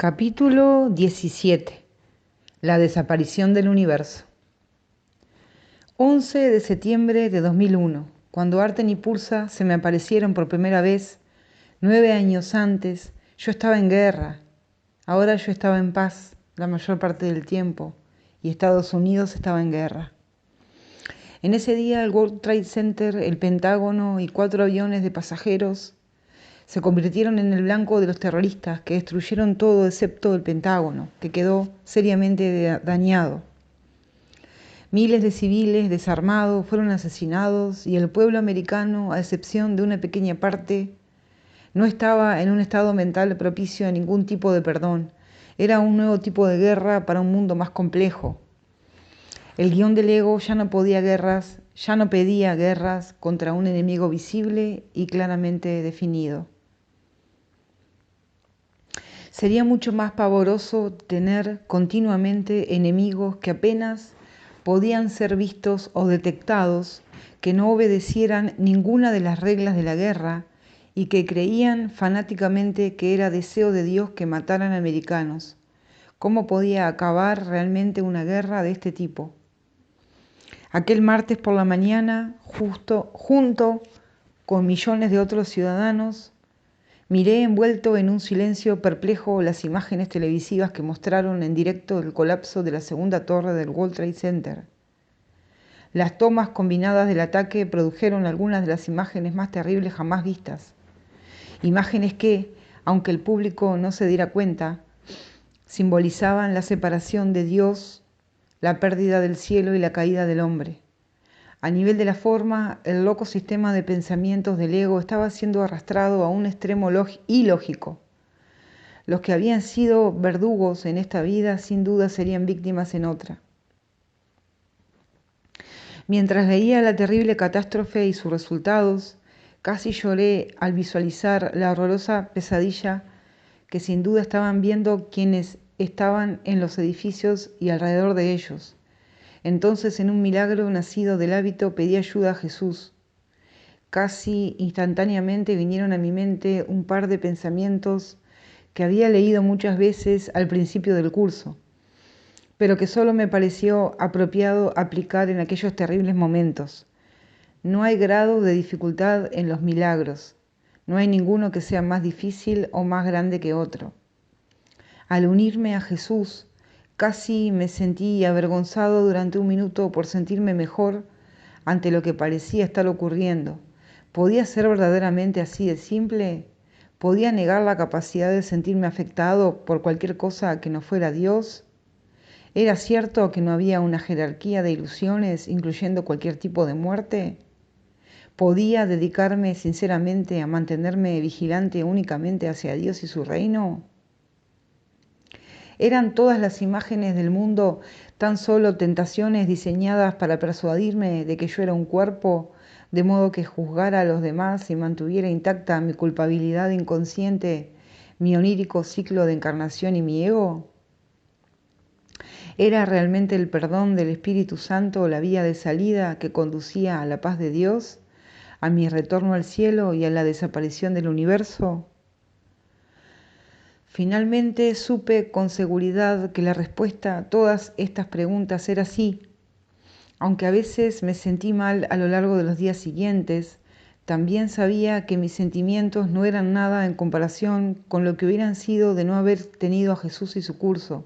Capítulo 17. La desaparición del universo. 11 de septiembre de 2001, cuando Arten y Pursa se me aparecieron por primera vez. 9 años antes, yo estaba en guerra. Ahora yo estaba en paz la mayor parte del tiempo, y Estados Unidos estaba en guerra. En ese día el World Trade Center, el Pentágono y 4 aviones de pasajeros se convirtieron en el blanco de los terroristas que destruyeron todo excepto el Pentágono, que quedó seriamente dañado. Miles de civiles desarmados fueron asesinados y el pueblo americano, a excepción de una pequeña parte, no estaba en un estado mental propicio a ningún tipo de perdón. Era un nuevo tipo de guerra para un mundo más complejo. El guión del ego ya no pedía guerras contra un enemigo visible y claramente definido. Sería mucho más pavoroso tener continuamente enemigos que apenas podían ser vistos o detectados, que no obedecieran ninguna de las reglas de la guerra y que creían fanáticamente que era deseo de Dios que mataran americanos. ¿Cómo podía acabar realmente una guerra de este tipo? Aquel martes por la mañana, junto con millones de otros ciudadanos, miré envuelto en un silencio perplejo las imágenes televisivas que mostraron en directo el colapso de la segunda torre del World Trade Center. Las tomas combinadas del ataque produjeron algunas de las imágenes más terribles jamás vistas. Imágenes que, aunque el público no se diera cuenta, simbolizaban la separación de Dios, la pérdida del cielo y la caída del hombre. A nivel de la forma, el loco sistema de pensamientos del ego estaba siendo arrastrado a un extremo ilógico. Los que habían sido verdugos en esta vida, sin duda serían víctimas en otra. Mientras veía la terrible catástrofe y sus resultados, casi lloré al visualizar la horrorosa pesadilla que sin duda estaban viendo quienes estaban en los edificios y alrededor de ellos. Entonces, en un milagro nacido del hábito, pedí ayuda a Jesús. Casi instantáneamente vinieron a mi mente un par de pensamientos que había leído muchas veces al principio del curso, pero que solo me pareció apropiado aplicar en aquellos terribles momentos. No hay grado de dificultad en los milagros. No hay ninguno que sea más difícil o más grande que otro. Al unirme a Jesús, casi me sentí avergonzado durante un minuto por sentirme mejor ante lo que parecía estar ocurriendo. ¿Podía ser verdaderamente así de simple? ¿Podía negar la capacidad de sentirme afectado por cualquier cosa que no fuera Dios? ¿Era cierto que no había una jerarquía de ilusiones, incluyendo cualquier tipo de muerte? ¿Podía dedicarme sinceramente a mantenerme vigilante únicamente hacia Dios y su reino? ¿Eran todas las imágenes del mundo tan solo tentaciones diseñadas para persuadirme de que yo era un cuerpo, de modo que juzgara a los demás y mantuviera intacta mi culpabilidad inconsciente, mi onírico ciclo de encarnación y mi ego? ¿Era realmente el perdón del Espíritu Santo la vía de salida que conducía a la paz de Dios, a mi retorno al cielo y a la desaparición del universo? Finalmente supe con seguridad que la respuesta a todas estas preguntas era sí. Aunque a veces me sentí mal a lo largo de los días siguientes, también sabía que mis sentimientos no eran nada en comparación con lo que hubieran sido de no haber tenido a Jesús y su curso.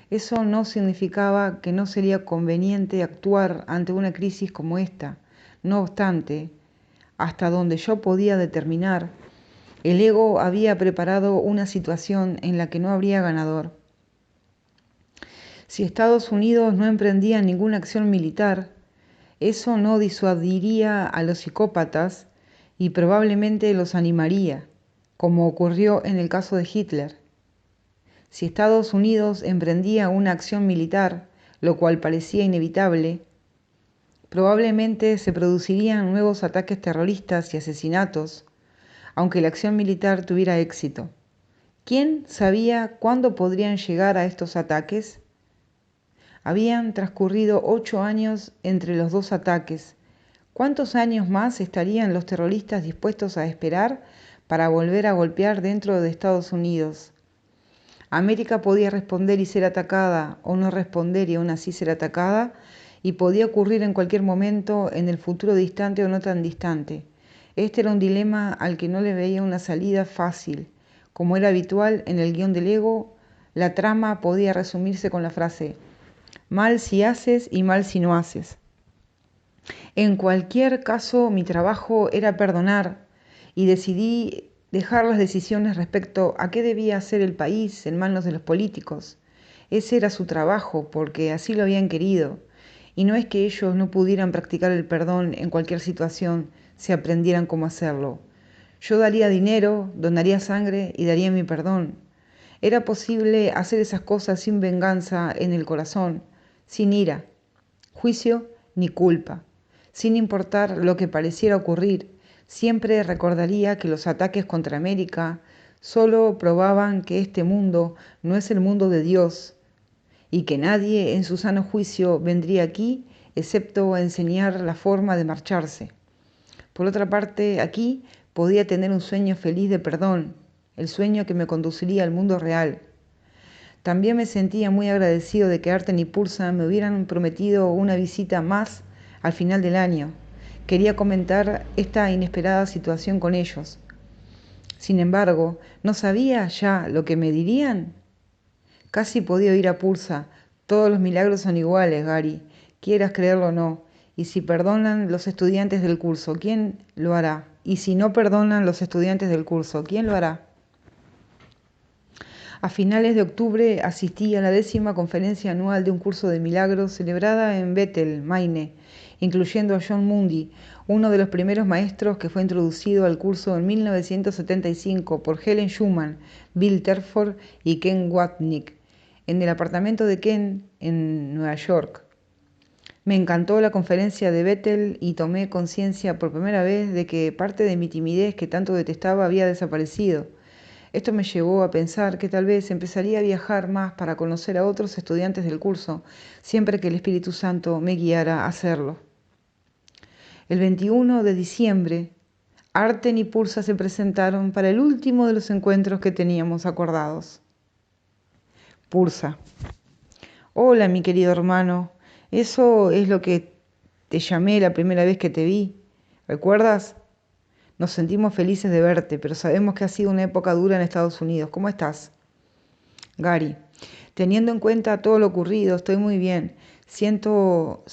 Eso no significaba que no sería conveniente actuar ante una crisis como esta. No obstante, hasta donde yo podía determinar, el ego había preparado una situación en la que no habría ganador. Si Estados Unidos no emprendía ninguna acción militar, eso no disuadiría a los psicópatas y probablemente los animaría, como ocurrió en el caso de Hitler. Si Estados Unidos emprendía una acción militar, lo cual parecía inevitable, probablemente se producirían nuevos ataques terroristas y asesinatos, aunque la acción militar tuviera éxito. ¿Quién sabía cuándo podrían llegar a estos ataques? Habían transcurrido 8 años entre los dos ataques. ¿Cuántos años más estarían los terroristas dispuestos a esperar para volver a golpear dentro de Estados Unidos? América podía responder y ser atacada, o no responder y aún así ser atacada, y podía ocurrir en cualquier momento en el futuro distante o no tan distante. Este era un dilema al que no le veía una salida fácil. Como era habitual en el guión del ego, la trama podía resumirse con la frase: mal si haces y mal si no haces. En cualquier caso, mi trabajo era perdonar y decidí dejar las decisiones respecto a qué debía hacer el país en manos de los políticos. Ese era su trabajo porque así lo habían querido. Y no es que ellos no pudieran practicar el perdón en cualquier situación si aprendieran cómo hacerlo. Yo daría dinero, donaría sangre y daría mi perdón. Era posible hacer esas cosas sin venganza en el corazón, sin ira, juicio ni culpa. Sin importar lo que pareciera ocurrir, siempre recordaría que los ataques contra América solo probaban que este mundo no es el mundo de Dios y que nadie en su sano juicio vendría aquí excepto a enseñar la forma de marcharse. Por otra parte, aquí podía tener un sueño feliz de perdón, el sueño que me conduciría al mundo real. También me sentía muy agradecido de que Arten y Pursa me hubieran prometido una visita más al final del año. Quería comentar esta inesperada situación con ellos. Sin embargo, ¿no sabía ya lo que me dirían? Casi podía oír a Pursa: todos los milagros son iguales, Gary, quieras creerlo o no. Y si perdonan los estudiantes del curso, ¿quién lo hará? Y si no perdonan los estudiantes del curso, ¿quién lo hará? A finales de octubre asistí a la 10ª conferencia anual de un curso de milagros celebrada en Bethel, Maine, incluyendo a John Mundy, uno de los primeros maestros que fue introducido al curso en 1975 por Helen Schuman, Bill Terford y Ken Watnick, en el apartamento de Ken en Nueva York. Me encantó la conferencia de Bethel y tomé conciencia por primera vez de que parte de mi timidez que tanto detestaba había desaparecido. Esto me llevó a pensar que tal vez empezaría a viajar más para conocer a otros estudiantes del curso, siempre que el Espíritu Santo me guiara a hacerlo. El 21 de diciembre, Arten y Pursa se presentaron para el último de los encuentros que teníamos acordados. Pursa: hola, mi querido hermano, eso es lo que te llamé la primera vez que te vi. ¿Recuerdas? Nos sentimos felices de verte, pero sabemos que ha sido una época dura en Estados Unidos. ¿Cómo estás? Gary: teniendo en cuenta todo lo ocurrido, estoy muy bien. Siendo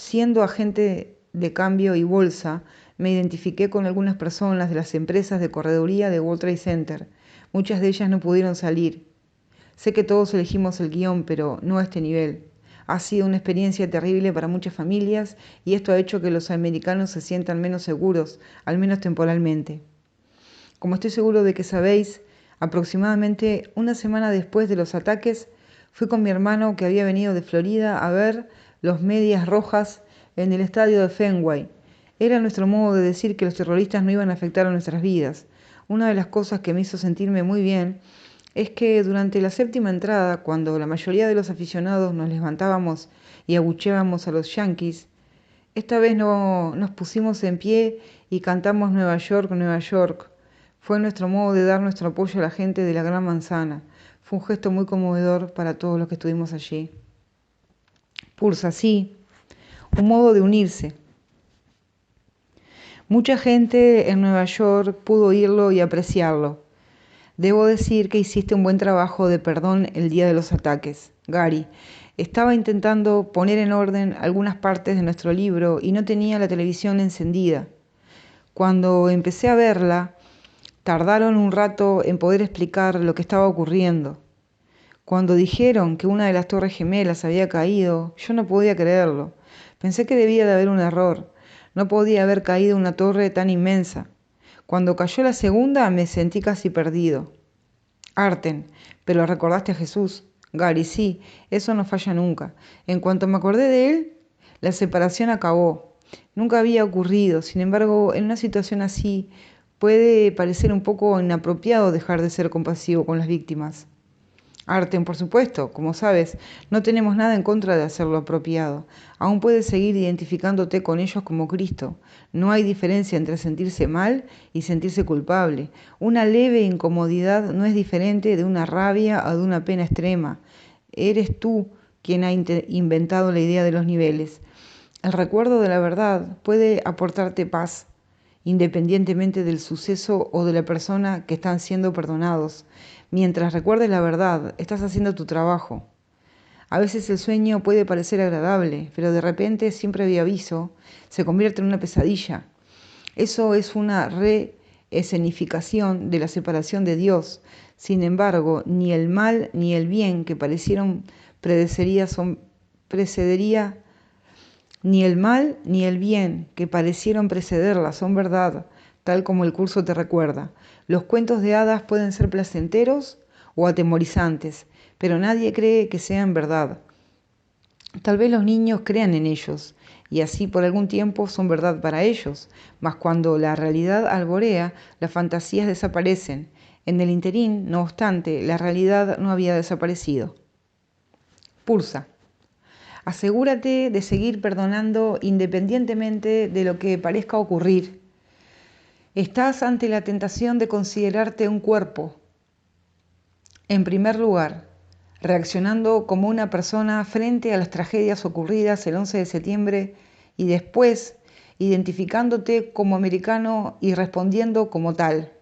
agente de cambio y bolsa, me identifiqué con algunas personas de las empresas de correduría de World Trade Center. Muchas de ellas no pudieron salir. Sé que todos elegimos el guión, pero no a este nivel. Ha sido una experiencia terrible para muchas familias y esto ha hecho que los americanos se sientan menos seguros, al menos temporalmente. Como estoy seguro de que sabéis, aproximadamente una semana después de los ataques, fui con mi hermano que había venido de Florida a ver los Medias Rojas en el estadio de Fenway. Era nuestro modo de decir que los terroristas no iban a afectar a nuestras vidas. Una de las cosas que me hizo sentirme muy bien es que durante la 7ª entrada, cuando la mayoría de los aficionados nos levantábamos y abucheábamos a los Yankees, esta vez no nos pusimos en pie y cantamos Nueva York, Nueva York. Fue nuestro modo de dar nuestro apoyo a la gente de la Gran Manzana. Fue un gesto muy conmovedor para todos los que estuvimos allí. Pursa: sí, un modo de unirse. Mucha gente en Nueva York pudo oírlo y apreciarlo. Debo decir que hiciste un buen trabajo de perdón el día de los ataques. Gary: estaba intentando poner en orden algunas partes de nuestro libro y no tenía la televisión encendida. Cuando empecé a verla, tardaron un rato en poder explicar lo que estaba ocurriendo. Cuando dijeron que una de las torres gemelas había caído, yo no podía creerlo. Pensé que debía de haber un error. No podía haber caído una torre tan inmensa. Cuando cayó la segunda me sentí casi perdido. Arten: pero recordaste a Jesús. Gary: sí, eso no falla nunca. En cuanto me acordé de él, la separación acabó. Nunca había ocurrido. Sin embargo, en una situación así, puede parecer un poco inapropiado dejar de ser compasivo con las víctimas. Arten, por supuesto, como sabes, no tenemos nada en contra de hacer lo apropiado. Aún puedes seguir identificándote con ellos como Cristo. No hay diferencia entre sentirse mal y sentirse culpable. Una leve incomodidad no es diferente de una rabia o de una pena extrema. Eres tú quien ha inventado la idea de los niveles. El recuerdo de la verdad puede aportarte paz, independientemente del suceso o de la persona que están siendo perdonados. Mientras recuerdes la verdad, estás haciendo tu trabajo. A veces el sueño puede parecer agradable, pero de repente, sin previo aviso, se convierte en una pesadilla. Eso es una reescenificación de la separación de Dios. Sin embargo, ni el mal ni el bien que parecieron precedería, ni el mal ni el bien que parecieron precederla son verdad, tal como el curso te recuerda. Los cuentos de hadas pueden ser placenteros o atemorizantes, pero nadie cree que sean verdad. Tal vez los niños crean en ellos, y así por algún tiempo son verdad para ellos, mas cuando la realidad alborea, las fantasías desaparecen. En el interín, no obstante, la realidad no había desaparecido. Pulsa. Asegúrate de seguir perdonando independientemente de lo que parezca ocurrir. Estás ante la tentación de considerarte un cuerpo. En primer lugar, reaccionando como una persona frente a las tragedias ocurridas el 11 de septiembre y después identificándote como americano y respondiendo como tal.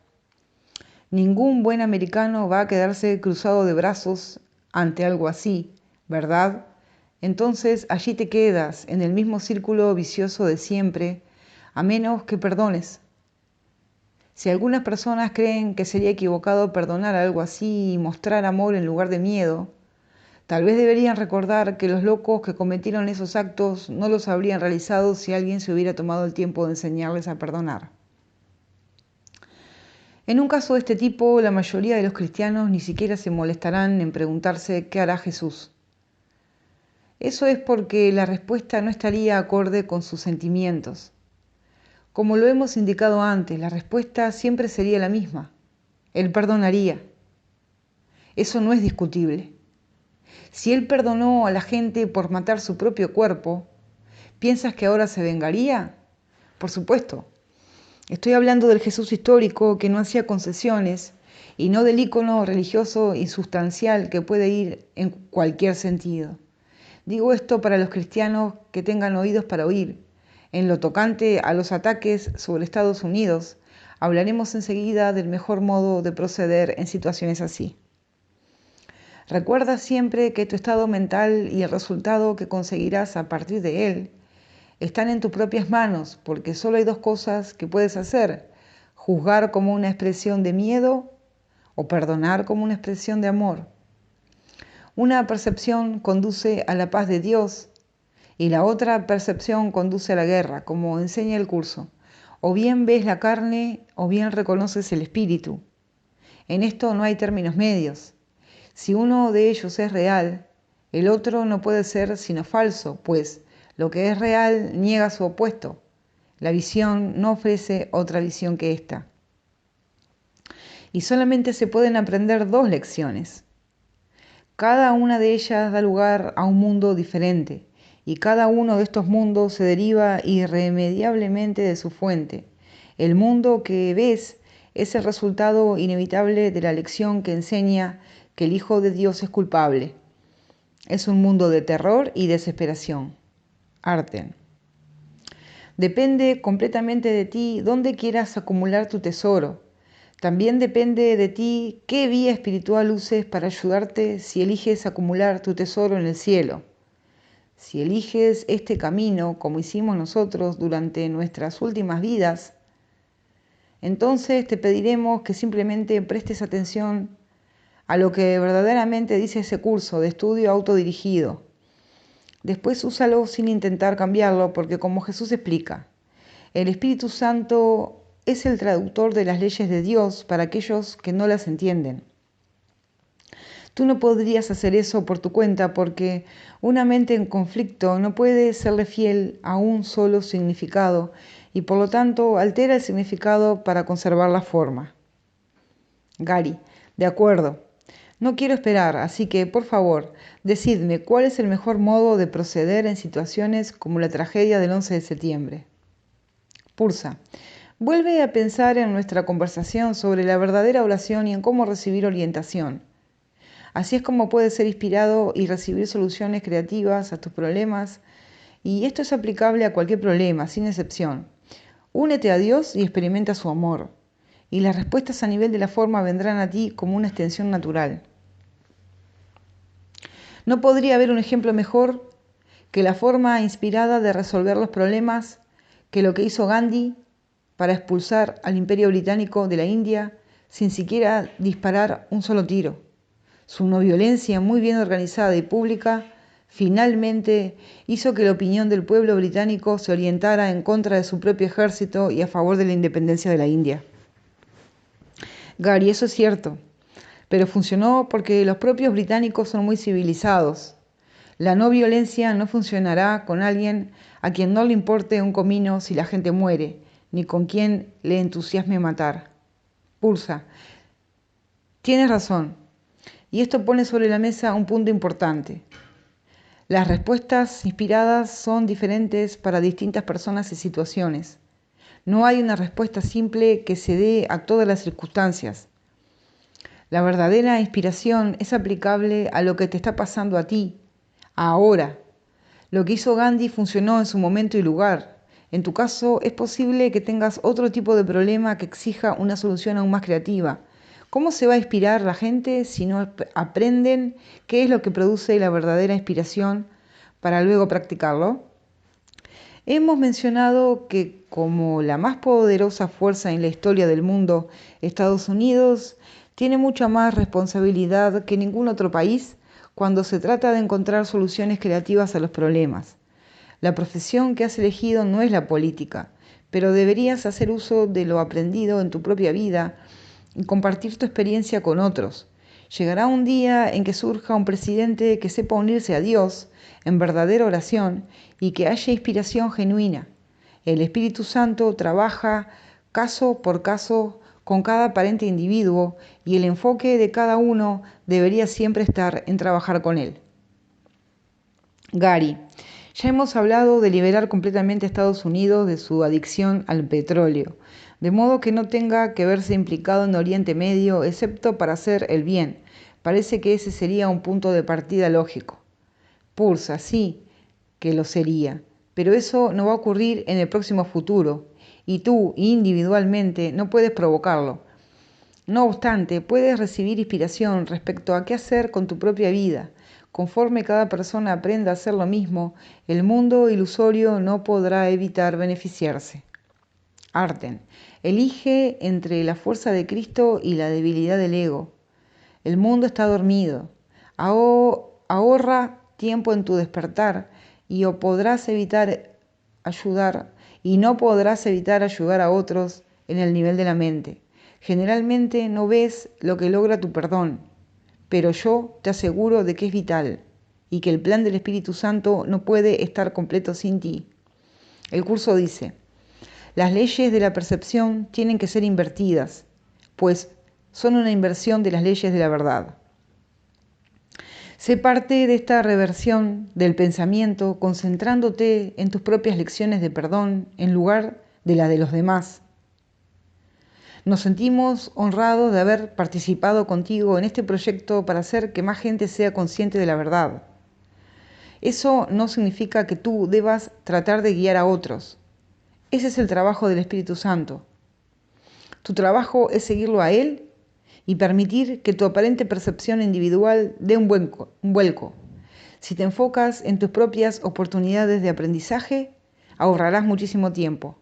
Ningún buen americano va a quedarse cruzado de brazos ante algo así, ¿verdad? Entonces allí te quedas en el mismo círculo vicioso de siempre, a menos que perdones. Si algunas personas creen que sería equivocado perdonar algo así y mostrar amor en lugar de miedo, tal vez deberían recordar que los locos que cometieron esos actos no los habrían realizado si alguien se hubiera tomado el tiempo de enseñarles a perdonar. En un caso de este tipo, la mayoría de los cristianos ni siquiera se molestarán en preguntarse qué hará Jesús. Eso es porque la respuesta no estaría acorde con sus sentimientos. Como lo hemos indicado antes, la respuesta siempre sería la misma. Él perdonaría. Eso no es discutible. Si Él perdonó a la gente por matar su propio cuerpo, ¿piensas que ahora se vengaría? Por supuesto. Estoy hablando del Jesús histórico que no hacía concesiones y no del ícono religioso insustancial que puede ir en cualquier sentido. Digo esto para los cristianos que tengan oídos para oír. En lo tocante a los ataques sobre Estados Unidos, hablaremos enseguida del mejor modo de proceder en situaciones así. Recuerda siempre que tu estado mental y el resultado que conseguirás a partir de él están en tus propias manos, porque solo hay dos cosas que puedes hacer: juzgar como una expresión de miedo o perdonar como una expresión de amor. Una percepción conduce a la paz de Dios y la otra percepción conduce a la guerra, como enseña el curso. O bien ves la carne o bien reconoces el espíritu. En esto no hay términos medios. Si uno de ellos es real, el otro no puede ser sino falso, pues lo que es real niega su opuesto. La visión no ofrece otra visión que esta. Y solamente se pueden aprender dos lecciones. Cada una de ellas da lugar a un mundo diferente, y cada uno de estos mundos se deriva irremediablemente de su fuente. El mundo que ves es el resultado inevitable de la lección que enseña que el Hijo de Dios es culpable. Es un mundo de terror y desesperación. Arten. Depende completamente de ti dónde quieras acumular tu tesoro. También depende de ti qué vía espiritual uses para ayudarte si eliges acumular tu tesoro en el cielo. Si eliges este camino, como hicimos nosotros durante nuestras últimas vidas, entonces te pediremos que simplemente prestes atención a lo que verdaderamente dice ese curso de estudio autodirigido. Después úsalo sin intentar cambiarlo, porque como Jesús explica, el Espíritu Santo es el traductor de las leyes de Dios para aquellos que no las entienden. Tú no podrías hacer eso por tu cuenta porque una mente en conflicto no puede serle fiel a un solo significado y por lo tanto altera el significado para conservar la forma. Gary, de acuerdo. No quiero esperar, así que, por favor, decidme cuál es el mejor modo de proceder en situaciones como la tragedia del 11 de septiembre. Pulsa. Vuelve a pensar en nuestra conversación sobre la verdadera oración y en cómo recibir orientación. Así es como puedes ser inspirado y recibir soluciones creativas a tus problemas, y esto es aplicable a cualquier problema, sin excepción. Únete a Dios y experimenta su amor, y las respuestas a nivel de la forma vendrán a ti como una extensión natural. No podría haber un ejemplo mejor que la forma inspirada de resolver los problemas que lo que hizo Gandhi para expulsar al Imperio Británico de la India sin siquiera disparar un solo tiro. Su no violencia, muy bien organizada y pública, finalmente hizo que la opinión del pueblo británico se orientara en contra de su propio ejército y a favor de la independencia de la India. Gary, eso es cierto, pero funcionó porque los propios británicos son muy civilizados. La no violencia no funcionará con alguien a quien no le importe un comino si la gente muere, ni con quien le entusiasme matar. Pulsa. Tienes razón. Y esto pone sobre la mesa un punto importante. Las respuestas inspiradas son diferentes para distintas personas y situaciones. No hay una respuesta simple que se dé a todas las circunstancias. La verdadera inspiración es aplicable a lo que te está pasando a ti, ahora. Lo que hizo Gandhi funcionó en su momento y lugar. En tu caso, es posible que tengas otro tipo de problema que exija una solución aún más creativa. ¿Cómo se va a inspirar la gente si no aprenden qué es lo que produce la verdadera inspiración para luego practicarlo? Hemos mencionado que como la más poderosa fuerza en la historia del mundo, Estados Unidos tiene mucha más responsabilidad que ningún otro país cuando se trata de encontrar soluciones creativas a los problemas. La profesión que has elegido no es la política, pero deberías hacer uso de lo aprendido en tu propia vida y compartir tu experiencia con otros. Llegará un día en que surja un presidente que sepa unirse a Dios en verdadera oración y que haya inspiración genuina. El Espíritu Santo trabaja caso por caso con cada aparente individuo y el enfoque de cada uno debería siempre estar en trabajar con él. Gary, ya hemos hablado de liberar completamente a Estados Unidos de su adicción al petróleo, de modo que no tenga que verse implicado en Oriente Medio, excepto para hacer el bien. Parece que ese sería un punto de partida lógico. Pulsa, sí, que lo sería, pero eso no va a ocurrir en el próximo futuro, y tú, individualmente, no puedes provocarlo. No obstante, puedes recibir inspiración respecto a qué hacer con tu propia vida. Conforme cada persona aprenda a hacer lo mismo, el mundo ilusorio no podrá evitar beneficiarse. Arten. Elige entre la fuerza de Cristo y la debilidad del ego. El mundo está dormido. Ahorra tiempo en tu despertar y o podrás evitar ayudar y no podrás evitar ayudar a otros en el nivel de la mente. Generalmente no ves lo que logra tu perdón, pero yo te aseguro de que es vital y que el plan del Espíritu Santo no puede estar completo sin ti. El curso dice, las leyes de la percepción tienen que ser invertidas, pues son una inversión de las leyes de la verdad. Sé parte de esta reversión del pensamiento concentrándote en tus propias lecciones de perdón en lugar de la de los demás. Nos sentimos honrados de haber participado contigo en este proyecto para hacer que más gente sea consciente de la verdad. Eso no significa que tú debas tratar de guiar a otros. Ese es el trabajo del Espíritu Santo. Tu trabajo es seguirlo a Él y permitir que tu aparente percepción individual dé un vuelco. Si te enfocas en tus propias oportunidades de aprendizaje, ahorrarás muchísimo tiempo.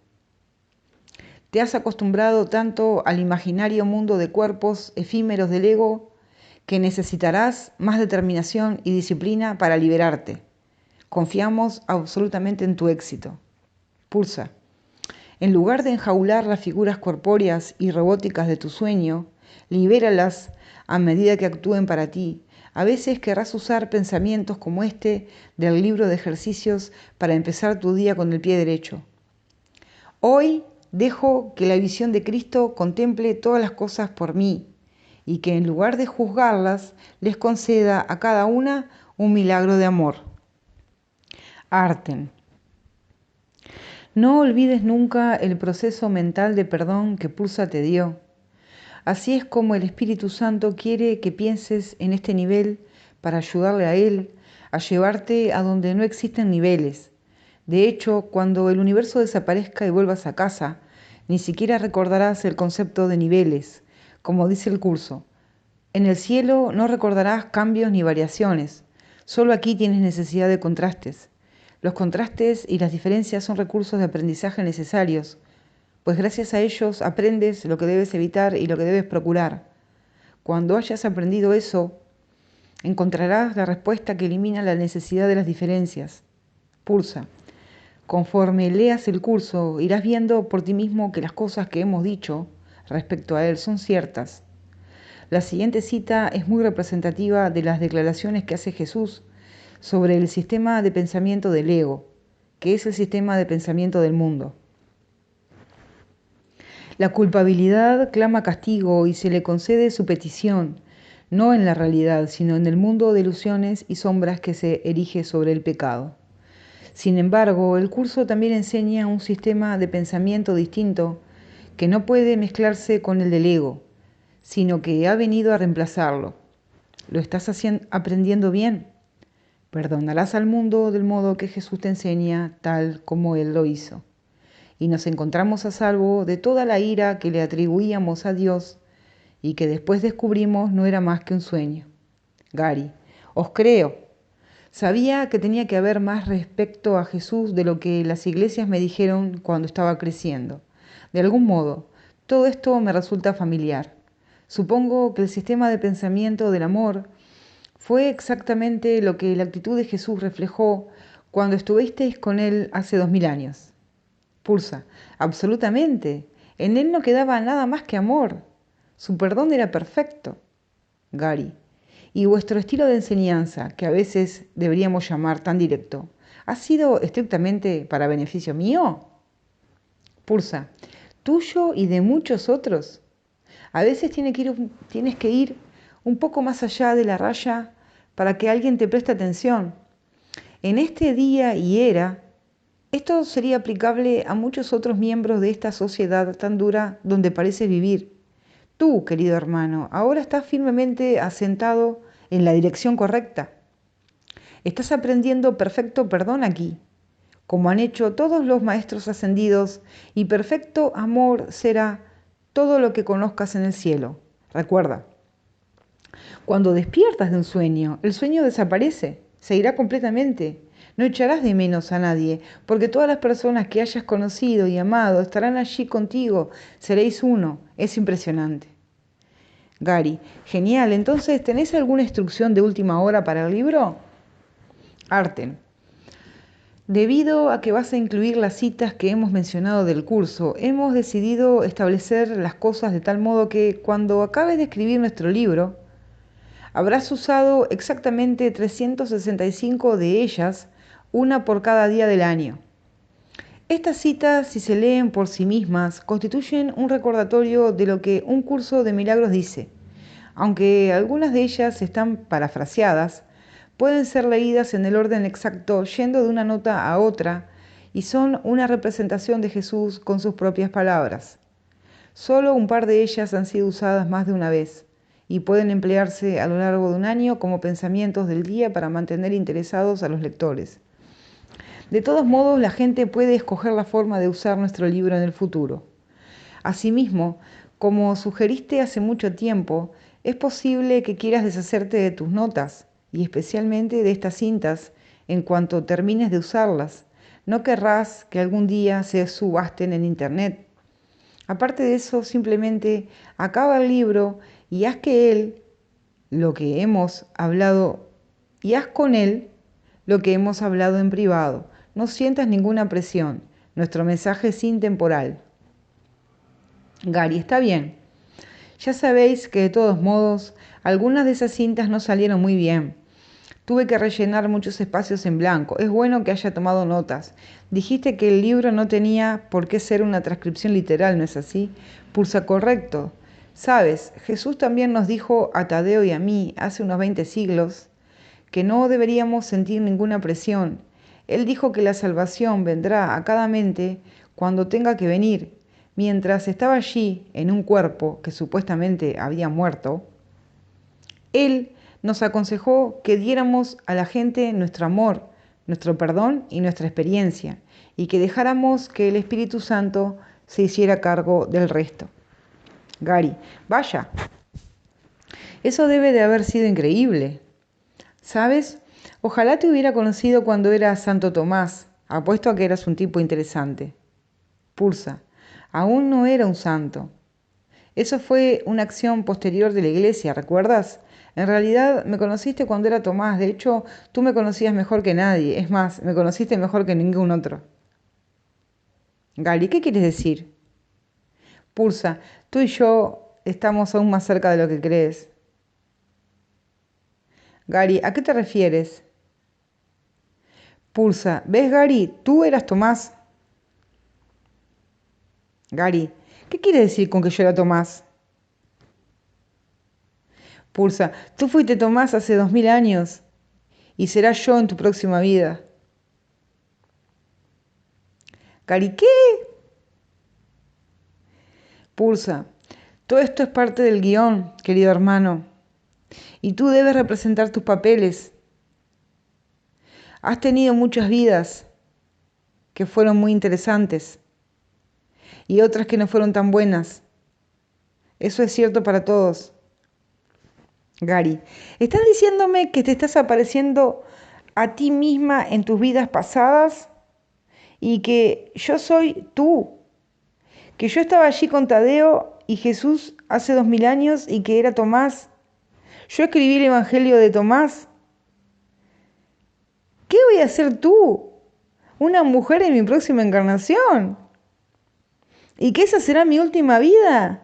Te has acostumbrado tanto al imaginario mundo de cuerpos efímeros del ego que necesitarás más determinación y disciplina para liberarte. Confiamos absolutamente en tu éxito. Pulsa. En lugar de enjaular las figuras corpóreas y robóticas de tu sueño, libéralas a medida que actúen para ti. A veces querrás usar pensamientos como este del libro de ejercicios para empezar tu día con el pie derecho. Hoy dejo que la visión de Cristo contemple todas las cosas por mí y que en lugar de juzgarlas, les conceda a cada una un milagro de amor. Arten. No olvides nunca el proceso mental de perdón que Pulsa te dio. Así es como el Espíritu Santo quiere que pienses en este nivel para ayudarle a Él a llevarte a donde no existen niveles. De hecho, cuando el universo desaparezca y vuelvas a casa, ni siquiera recordarás el concepto de niveles, como dice el curso. En el cielo no recordarás cambios ni variaciones, solo aquí tienes necesidad de contrastes. Los contrastes y las diferencias son recursos de aprendizaje necesarios, pues gracias a ellos aprendes lo que debes evitar y lo que debes procurar. Cuando hayas aprendido eso, encontrarás la respuesta que elimina la necesidad de las diferencias. Pulsa. Conforme leas el curso, irás viendo por ti mismo que las cosas que hemos dicho respecto a él son ciertas. La siguiente cita es muy representativa de las declaraciones que hace Jesús sobre el sistema de pensamiento del ego, que es el sistema de pensamiento del mundo. La culpabilidad clama castigo y se le concede su petición, no en la realidad, sino en el mundo de ilusiones y sombras que se erige sobre el pecado. Sin embargo, el curso también enseña un sistema de pensamiento distinto que no puede mezclarse con el del ego, sino que ha venido a reemplazarlo. ¿Lo estás aprendiendo bien? Perdonarás al mundo del modo que Jesús te enseña, tal como Él lo hizo. Y nos encontramos a salvo de toda la ira que le atribuíamos a Dios y que después descubrimos no era más que un sueño. Gary, os creo. Sabía que tenía que haber más respecto a Jesús de lo que las iglesias me dijeron cuando estaba creciendo. De algún modo, todo esto me resulta familiar. Supongo que el sistema de pensamiento del amor fue exactamente lo que la actitud de Jesús reflejó cuando estuvisteis con Él hace 2000 años. Pulsa, absolutamente. En Él no quedaba nada más que amor. Su perdón era perfecto. Gary, y vuestro estilo de enseñanza, que a veces deberíamos llamar tan directo, ¿ha sido estrictamente para beneficio mío? Pulsa, tuyo y de muchos otros. A veces tienes que ir un poco más allá de la raya para que alguien te preste atención. En este día y era, esto sería aplicable a muchos otros miembros de esta sociedad tan dura donde pareces vivir. Tú, querido hermano, ahora estás firmemente asentado en la dirección correcta. Estás aprendiendo perfecto perdón aquí, como han hecho todos los maestros ascendidos, y perfecto amor será todo lo que conozcas en el cielo. Recuerda, cuando despiertas de un sueño, el sueño desaparece, se irá completamente. No echarás de menos a nadie, porque todas las personas que hayas conocido y amado estarán allí contigo, seréis uno. Es impresionante. Gary, genial. Entonces, ¿tenés alguna instrucción de última hora para el libro? Arten. Debido a que vas a incluir las citas que hemos mencionado del curso, hemos decidido establecer las cosas de tal modo que cuando acabes de escribir nuestro libro, habrás usado exactamente 365 de ellas, una por cada día del año. Estas citas, si se leen por sí mismas, constituyen un recordatorio de lo que un curso de milagros dice. Aunque algunas de ellas están parafraseadas, pueden ser leídas en el orden exacto yendo de una nota a otra y son una representación de Jesús con sus propias palabras. Solo un par de ellas han sido usadas más de una vez y pueden emplearse a lo largo de un año como pensamientos del día para mantener interesados a los lectores. De todos modos, la gente puede escoger la forma de usar nuestro libro en el futuro. Asimismo, como sugeriste hace mucho tiempo, es posible que quieras deshacerte de tus notas, y especialmente de estas cintas, en cuanto termines de usarlas. No querrás que algún día se subasten en Internet. Aparte de eso, simplemente acaba el libro y haz que él, lo que hemos hablado, y haz con él lo que hemos hablado en privado. No sientas ninguna presión. Nuestro mensaje es intemporal. Gary, está bien. Ya sabéis que de todos modos, algunas de esas cintas no salieron muy bien. Tuve que rellenar muchos espacios en blanco. Es bueno que haya tomado notas. Dijiste que el libro no tenía por qué ser una transcripción literal, ¿no es así? Pulsa correcto. Sabes, Jesús también nos dijo a Tadeo y a mí hace unos 20 siglos que no deberíamos sentir ninguna presión. Él dijo que la salvación vendrá a cada mente cuando tenga que venir. Mientras estaba allí, en un cuerpo que supuestamente había muerto, Él nos aconsejó que diéramos a la gente nuestro amor, nuestro perdón y nuestra experiencia, y que dejáramos que el Espíritu Santo se hiciera cargo del resto. Gary, vaya, eso debe de haber sido increíble. ¿Sabes? Ojalá te hubiera conocido cuando eras Santo Tomás. Apuesto a que eras un tipo interesante. Pulsa. Aún no era un santo. Eso fue una acción posterior de la iglesia, ¿recuerdas? En realidad me conociste cuando era Tomás. De hecho, tú me conocías mejor que nadie. Es más, me conociste mejor que ningún otro. Gali, ¿qué quieres decir? Pulsa. Tú y yo estamos aún más cerca de lo que crees. Gary, ¿a qué te refieres? Pulsa. ¿Ves, Gary? Tú eras Tomás. Gary, ¿qué quiere decir con que yo era Tomás? Pulsa. Tú fuiste Tomás hace 2000 años y serás yo en tu próxima vida. Gary, ¿qué? Pulsa. Todo esto es parte del guión, querido hermano. Y tú debes representar tus papeles. Has tenido muchas vidas que fueron muy interesantes y otras que no fueron tan buenas. Eso es cierto para todos. Gary, ¿estás diciéndome que te estás apareciendo a ti misma en tus vidas pasadas y que yo soy tú? Que yo estaba allí con Tadeo y Jesús hace 2000 años y que era Tomás. Yo escribí el Evangelio de Tomás. ¿Qué voy a hacer tú? Una mujer en mi próxima encarnación. ¿Y que esa será mi última vida?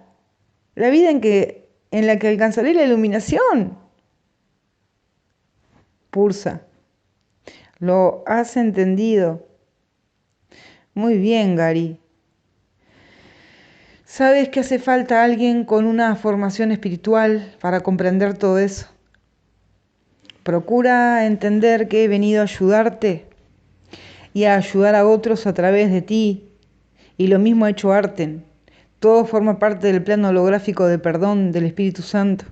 La vida en la que alcanzaré la iluminación. Pulsa. Lo has entendido. Muy bien, Gary. ¿Sabes que hace falta alguien con una formación espiritual para comprender todo eso? Procura entender que he venido a ayudarte y a ayudar a otros a través de ti. Y lo mismo ha hecho Arten. Todo forma parte del plano holográfico de perdón del Espíritu Santo.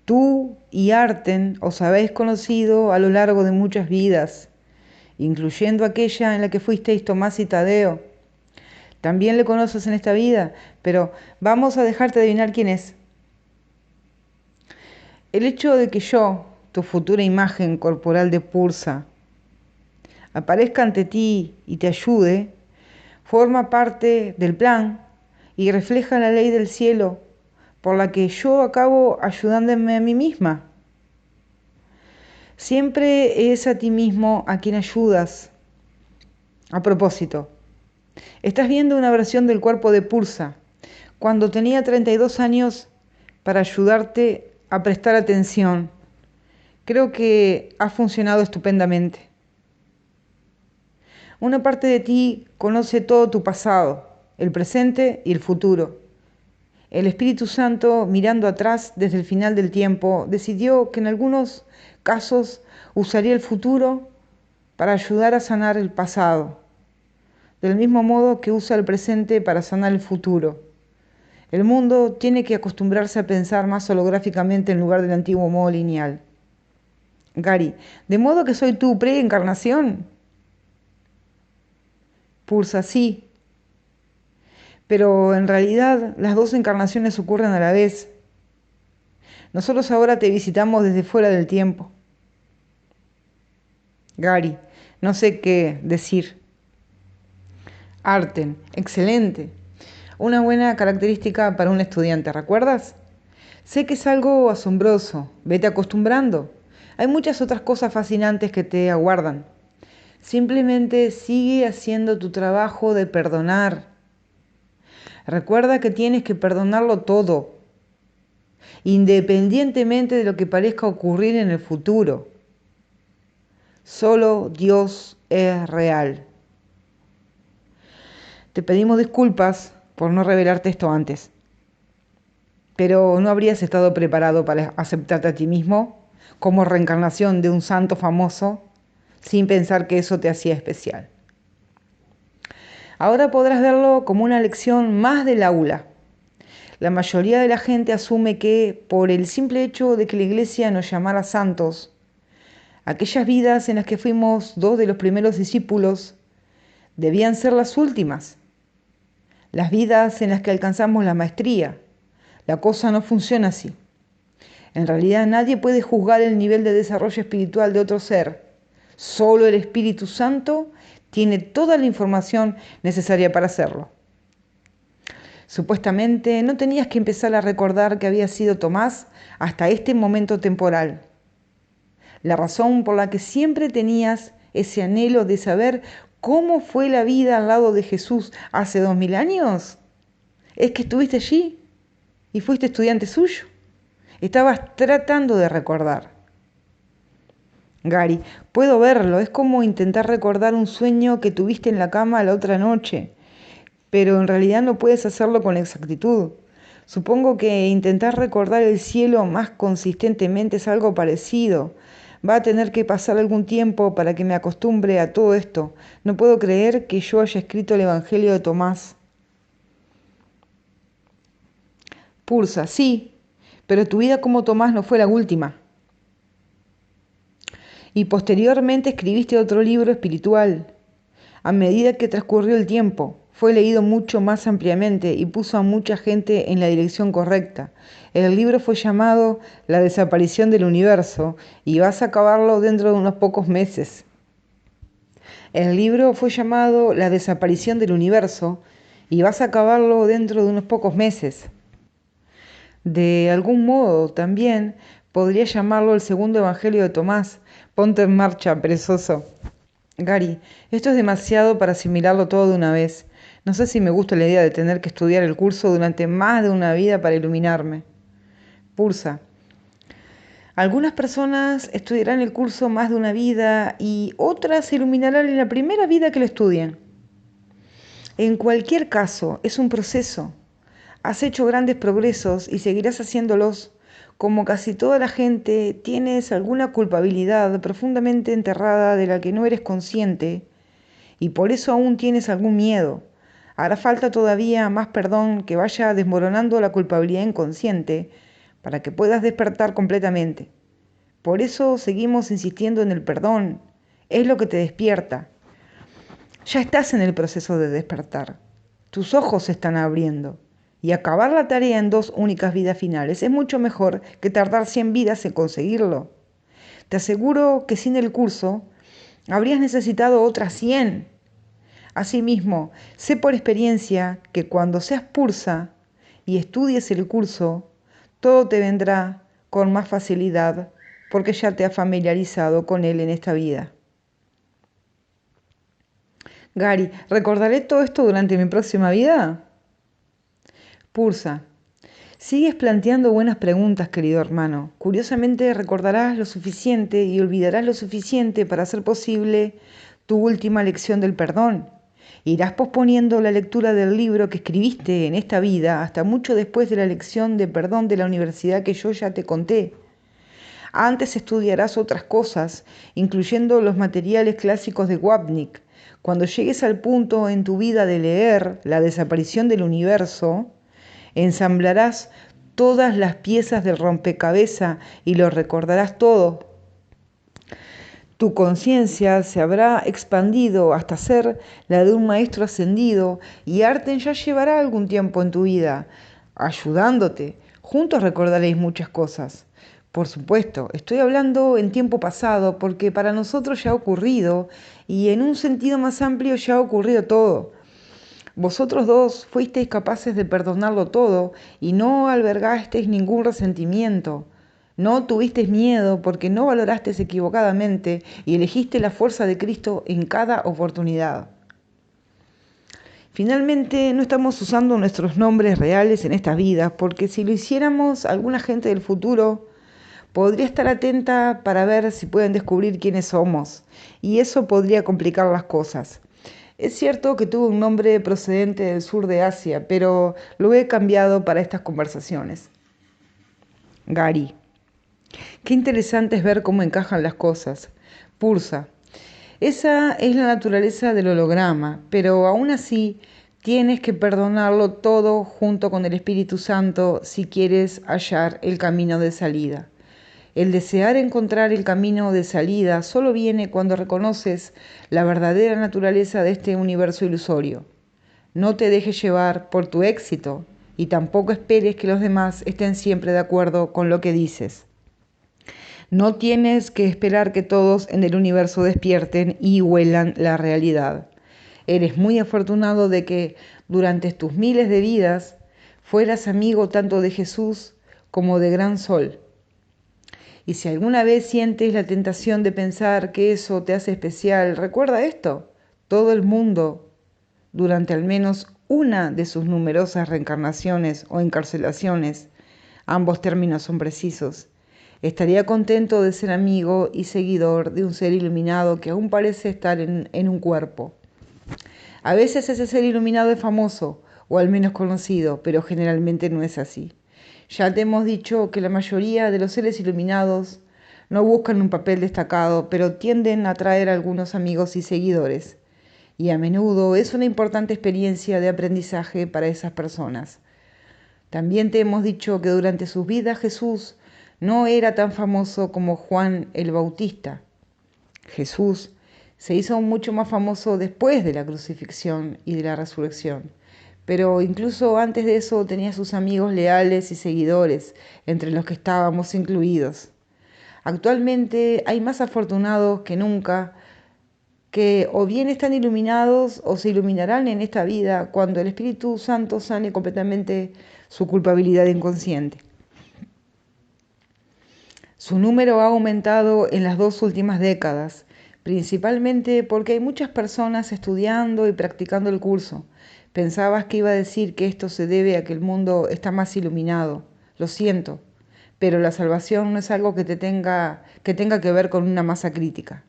Tú y Arten os habéis conocido a lo largo de muchas vidas, incluyendo aquella en la que fuisteis Tomás y Tadeo. También le conoces en esta vida, pero vamos a dejarte adivinar quién es. El hecho de que yo, tu futura imagen corporal de Pulsa, aparezca ante ti y te ayude, forma parte del plan y refleja la ley del cielo por la que yo acabo ayudándome a mí misma. Siempre es a ti mismo a quien ayudas. A propósito, estás viendo una versión del cuerpo de Pulsa, cuando tenía 32 años, para ayudarte a prestar atención. Creo que ha funcionado estupendamente. Una parte de ti conoce todo tu pasado, el presente y el futuro. El Espíritu Santo, mirando atrás desde el final del tiempo, decidió que en algunos casos usaría el futuro para ayudar a sanar el pasado, del mismo modo que usa el presente para sanar el futuro. El mundo tiene que acostumbrarse a pensar más holográficamente en lugar del antiguo modo lineal. Gary, ¿de modo que soy tu preencarnación? Pulsa, sí. Pero en realidad las dos encarnaciones ocurren a la vez. Nosotros ahora te visitamos desde fuera del tiempo. Gary, no sé qué decir. Arten, excelente. Una buena característica para un estudiante, ¿recuerdas? Sé que es algo asombroso, vete acostumbrando. Hay muchas otras cosas fascinantes que te aguardan. Simplemente sigue haciendo tu trabajo de perdonar. Recuerda que tienes que perdonarlo todo, independientemente de lo que parezca ocurrir en el futuro. Solo Dios es real. Te pedimos disculpas por no revelarte esto antes. pero no habrías estado preparado para aceptarte a ti mismo como reencarnación de un santo famoso sin pensar que eso te hacía especial. Ahora podrás verlo como una lección más del aula. La mayoría de la gente asume que por el simple hecho de que la iglesia nos llamara santos, aquellas vidas en las que fuimos dos de los primeros discípulos debían ser las últimas, las vidas en las que alcanzamos la maestría. La cosa no funciona así. En realidad nadie puede juzgar el nivel de desarrollo espiritual de otro ser. Solo el Espíritu Santo tiene toda la información necesaria para hacerlo. Supuestamente no tenías que empezar a recordar que había sido Tomás hasta este momento temporal. La razón por la que siempre tenías ese anhelo de saber cómo fue la vida al lado de Jesús hace 2000 años es que estuviste allí y fuiste estudiante suyo. Estabas tratando de recordar. Gary, puedo verlo, es como intentar recordar un sueño que tuviste en la cama la otra noche, pero en realidad no puedes hacerlo con exactitud. Supongo que intentar recordar el cielo más consistentemente es algo parecido. Va a tener que pasar algún tiempo para que me acostumbre a todo esto. No puedo creer que yo haya escrito el Evangelio de Tomás. Pulsa, sí, pero tu vida como Tomás no fue la última. Y posteriormente escribiste otro libro espiritual. A medida que transcurrió el tiempo, fue leído mucho más ampliamente y puso a mucha gente en la dirección correcta. El libro fue llamado La desaparición del universo y vas a acabarlo dentro de unos pocos meses. El libro fue llamado La desaparición del universo y vas a acabarlo dentro de unos pocos meses. De algún modo, también podría llamarlo el segundo evangelio de Tomás. Ponte en marcha, perezoso. Gary, esto es demasiado para asimilarlo todo de una vez. No sé si me gusta la idea de tener que estudiar el curso durante más de una vida para iluminarme. Pulsa. Algunas personas estudiarán el curso más de una vida y otras se iluminarán en la primera vida que lo estudien. En cualquier caso, es un proceso. Has hecho grandes progresos y seguirás haciéndolos. Como casi toda la gente, tienes alguna culpabilidad profundamente enterrada de la que no eres consciente y por eso aún tienes algún miedo. Hará falta todavía más perdón que vaya desmoronando la culpabilidad inconsciente para que puedas despertar completamente. Por eso seguimos insistiendo en el perdón. Es lo que te despierta. Ya estás en el proceso de despertar. Tus ojos se están abriendo. Y acabar la tarea en 2 únicas vidas finales es mucho mejor que tardar 100 vidas en conseguirlo. Te aseguro que sin el curso habrías necesitado otras 100. Asimismo, sé por experiencia que cuando seas pursa y estudies el curso, todo te vendrá con más facilidad porque ya te has familiarizado con él en esta vida. Gary, ¿recordaré todo esto durante mi próxima vida? Pulsa. Sigues planteando buenas preguntas, querido hermano. Curiosamente recordarás lo suficiente y olvidarás lo suficiente para hacer posible tu última lección del perdón. Irás posponiendo la lectura del libro que escribiste en esta vida hasta mucho después de la lección de perdón de la universidad que yo ya te conté. Antes estudiarás otras cosas, incluyendo los materiales clásicos de Wapnick. Cuando llegues al punto en tu vida de leer La desaparición del universo, ensamblarás todas las piezas del rompecabezas y lo recordarás todo. Tu conciencia se habrá expandido hasta ser la de un maestro ascendido y Arten ya llevará algún tiempo en tu vida, ayudándote. Juntos recordaréis muchas cosas. Por supuesto, estoy hablando en tiempo pasado porque para nosotros ya ha ocurrido y en un sentido más amplio ya ha ocurrido todo. Vosotros dos fuisteis capaces de perdonarlo todo y no albergasteis ningún resentimiento. No tuvisteis miedo porque no valorasteis equivocadamente y elegiste la fuerza de Cristo en cada oportunidad. Finalmente, no estamos usando nuestros nombres reales en estas vidas porque si lo hiciéramos, alguna gente del futuro podría estar atenta para ver si pueden descubrir quiénes somos y eso podría complicar las cosas. Es cierto que tuve un nombre procedente del sur de Asia, pero lo he cambiado para estas conversaciones. Gary. Qué interesante es ver cómo encajan las cosas. Pursa. Esa es la naturaleza del holograma, pero aún así tienes que perdonarlo todo junto con el Espíritu Santo si quieres hallar el camino de salida. El desear encontrar el camino de salida solo viene cuando reconoces la verdadera naturaleza de este universo ilusorio. No te dejes llevar por tu éxito y tampoco esperes que los demás estén siempre de acuerdo con lo que dices. No tienes que esperar que todos en el universo despierten y huelan la realidad. Eres muy afortunado de que durante tus miles de vidas fueras amigo tanto de Jesús como de Gran Sol. Y si alguna vez sientes la tentación de pensar que eso te hace especial, recuerda esto: todo el mundo, durante al menos una de sus numerosas reencarnaciones o encarcelaciones, ambos términos son precisos, estaría contento de ser amigo y seguidor de un ser iluminado que aún parece estar en un cuerpo. A veces ese ser iluminado es famoso, o al menos conocido, pero generalmente no es así. Ya te hemos dicho que la mayoría de los seres iluminados no buscan un papel destacado, pero tienden a atraer a algunos amigos y seguidores. Y a menudo es una importante experiencia de aprendizaje para esas personas. También te hemos dicho que durante sus vidas Jesús no era tan famoso como Juan el Bautista. Jesús se hizo mucho más famoso después de la crucifixión y de la resurrección. Pero incluso antes de eso tenía sus amigos leales y seguidores, entre los que estábamos incluidos. Actualmente hay más afortunados que nunca que o bien están iluminados o se iluminarán en esta vida cuando el Espíritu Santo sane completamente su culpabilidad inconsciente. Su número ha aumentado en las 2 últimas décadas, principalmente porque hay muchas personas estudiando y practicando el curso. Pensabas que iba a decir que esto se debe a que el mundo está más iluminado. Lo siento, pero la salvación no es algo que tenga que ver con una masa crítica.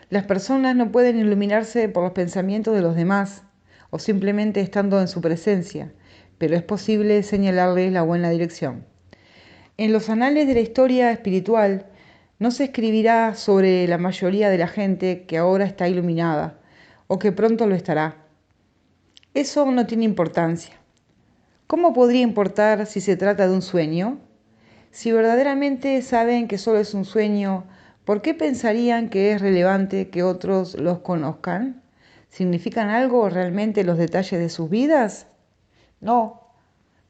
Las personas no pueden iluminarse por los pensamientos de los demás o simplemente estando en su presencia, pero es posible señalarles la buena dirección. En los anales de la historia espiritual no se escribirá sobre la mayoría de la gente que ahora está iluminada o que pronto lo estará. Eso no tiene importancia. ¿Cómo podría importar si se trata de un sueño? Si verdaderamente saben que solo es un sueño, ¿por qué pensarían que es relevante que otros los conozcan? ¿Significan algo realmente los detalles de sus vidas? No.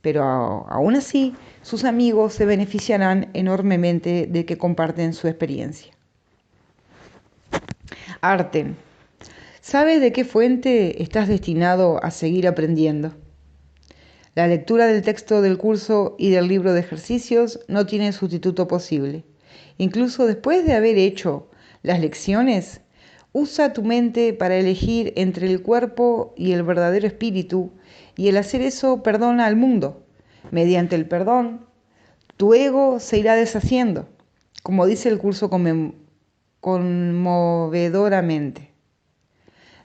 Pero aún así, sus amigos se beneficiarán enormemente de que comparten su experiencia. Arten. ¿Sabes de qué fuente estás destinado a seguir aprendiendo? La lectura del texto del curso y del libro de ejercicios no tiene sustituto posible. Incluso después de haber hecho las lecciones, usa tu mente para elegir entre el cuerpo y el verdadero espíritu, y el hacer eso perdona al mundo. Mediante el perdón, tu ego se irá deshaciendo, como dice el curso conmovedoramente.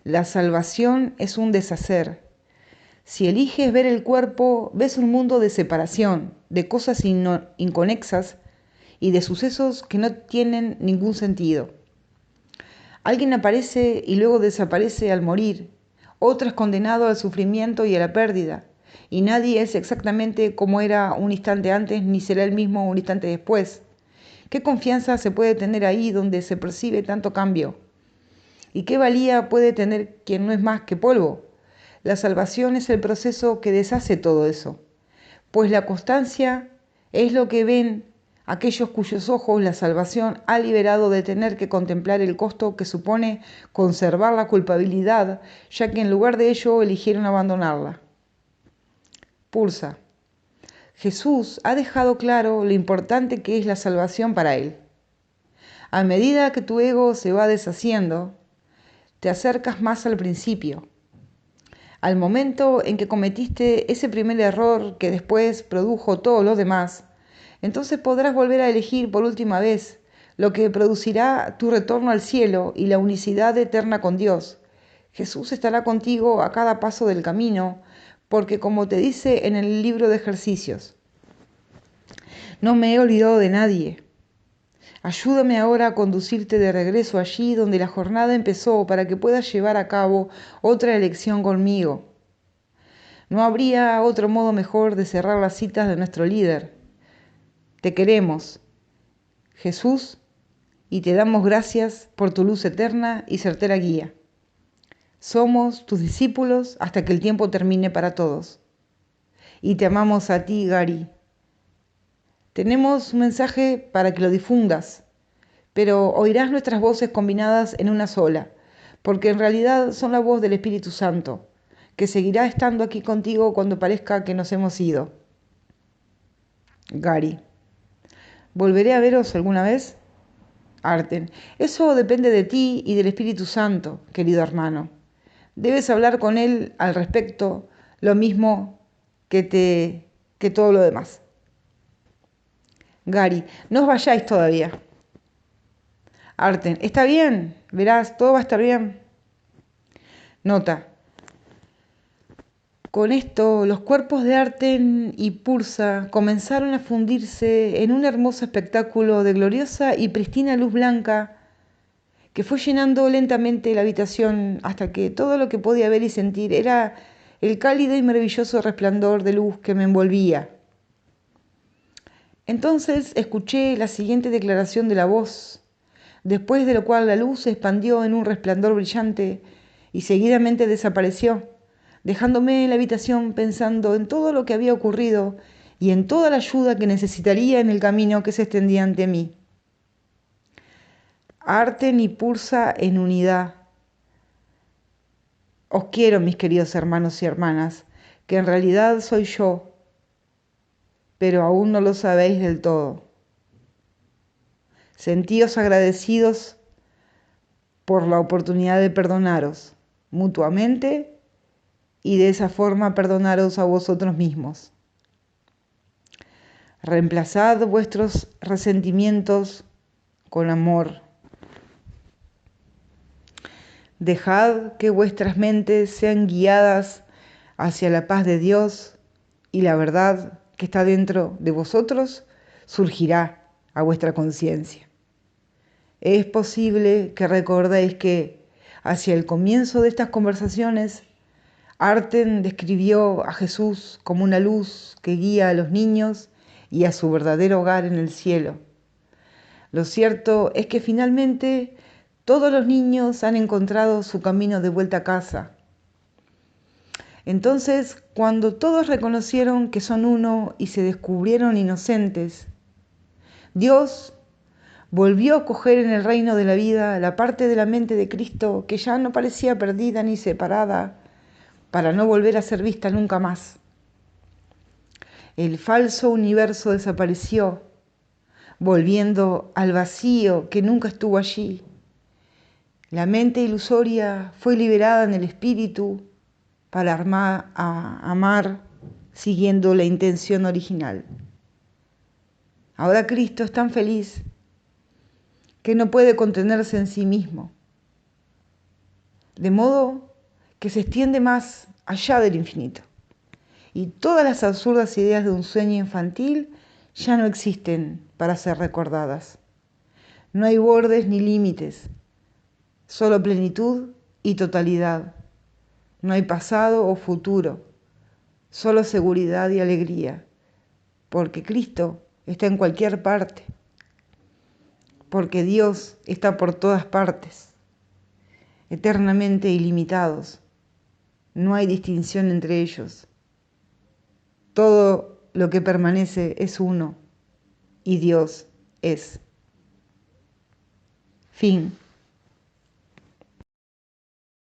La salvación es un deshacer. Si eliges ver el cuerpo, ves un mundo de separación, de cosas inconexas y de sucesos que no tienen ningún sentido. Alguien aparece y luego desaparece al morir. Otro es condenado al sufrimiento y a la pérdida. Y nadie es exactamente como era un instante antes, ni será el mismo un instante después. ¿Qué confianza se puede tener ahí donde se percibe tanto cambio? ¿Y qué valía puede tener quien no es más que polvo? La salvación es el proceso que deshace todo eso, pues la constancia es lo que ven aquellos cuyos ojos la salvación ha liberado de tener que contemplar el costo que supone conservar la culpabilidad, ya que en lugar de ello eligieron abandonarla. Pursa. Jesús ha dejado claro lo importante que es la salvación para él. A medida que tu ego se va deshaciendo, te acercas más al principio, al momento en que cometiste ese primer error que después produjo todos los demás. Entonces podrás volver a elegir por última vez, lo que producirá tu retorno al cielo y la unicidad eterna con Dios. Jesús estará contigo a cada paso del camino, porque como te dice en el libro de ejercicios, No me he olvidado de nadie. Ayúdame ahora a conducirte de regreso allí donde la jornada empezó para que puedas llevar a cabo otra elección conmigo. No habría otro modo mejor de cerrar las citas de nuestro líder. Te queremos, Jesús, y te damos gracias por tu luz eterna y certera guía. Somos tus discípulos hasta que el tiempo termine para todos. Y te amamos a ti, Gary. Tenemos un mensaje para que lo difundas, pero oirás nuestras voces combinadas en una sola, porque en realidad son la voz del Espíritu Santo, que seguirá estando aquí contigo cuando parezca que nos hemos ido. Gary. ¿Volveré a veros alguna vez? Arten. Eso depende de ti y del Espíritu Santo, querido hermano. Debes hablar con él al respecto, lo mismo que todo lo demás. Gary. No os vayáis todavía. Arten. Está bien, verás, todo va a estar bien. Nota. Con esto, los cuerpos de Arten y Pursa comenzaron a fundirse en un hermoso espectáculo de gloriosa y pristina luz blanca que fue llenando lentamente la habitación hasta que todo lo que podía ver y sentir era el cálido y maravilloso resplandor de luz que me envolvía. Entonces escuché la siguiente declaración de la voz, después de lo cual la luz se expandió en un resplandor brillante y seguidamente desapareció, dejándome en la habitación pensando en todo lo que había ocurrido y en toda la ayuda que necesitaría en el camino que se extendía ante mí. Arten y Pursa en unidad. Os quiero, mis queridos hermanos y hermanas, que en realidad soy yo, pero aún no lo sabéis del todo. Sentíos agradecidos por la oportunidad de perdonaros mutuamente y de esa forma perdonaros a vosotros mismos. Reemplazad vuestros resentimientos con amor. Dejad que vuestras mentes sean guiadas hacia la paz de Dios y la verdad que está dentro de vosotros surgirá a vuestra conciencia. Es posible que recordéis que hacia el comienzo de estas conversaciones, Arten describió a Jesús como una luz que guía a los niños y a su verdadero hogar en el cielo. Lo cierto es que finalmente todos los niños han encontrado su camino de vuelta a casa. Entonces, cuando todos reconocieron que son uno y se descubrieron inocentes, Dios volvió a coger en el reino de la vida la parte de la mente de Cristo que ya no parecía perdida ni separada, para no volver a ser vista nunca más. El falso universo desapareció, volviendo al vacío que nunca estuvo allí. La mente ilusoria fue liberada en el espíritu para amar siguiendo la intención original. Ahora Cristo es tan feliz que no puede contenerse en sí mismo, de modo que se extiende más allá del infinito. Y todas las absurdas ideas de un sueño infantil ya no existen para ser recordadas. No hay bordes ni límites, solo plenitud y totalidad. No hay pasado o futuro, solo seguridad y alegría, porque Cristo está en cualquier parte, porque Dios está por todas partes, eternamente ilimitados. No hay distinción entre ellos. Todo lo que permanece es uno y Dios es. Fin.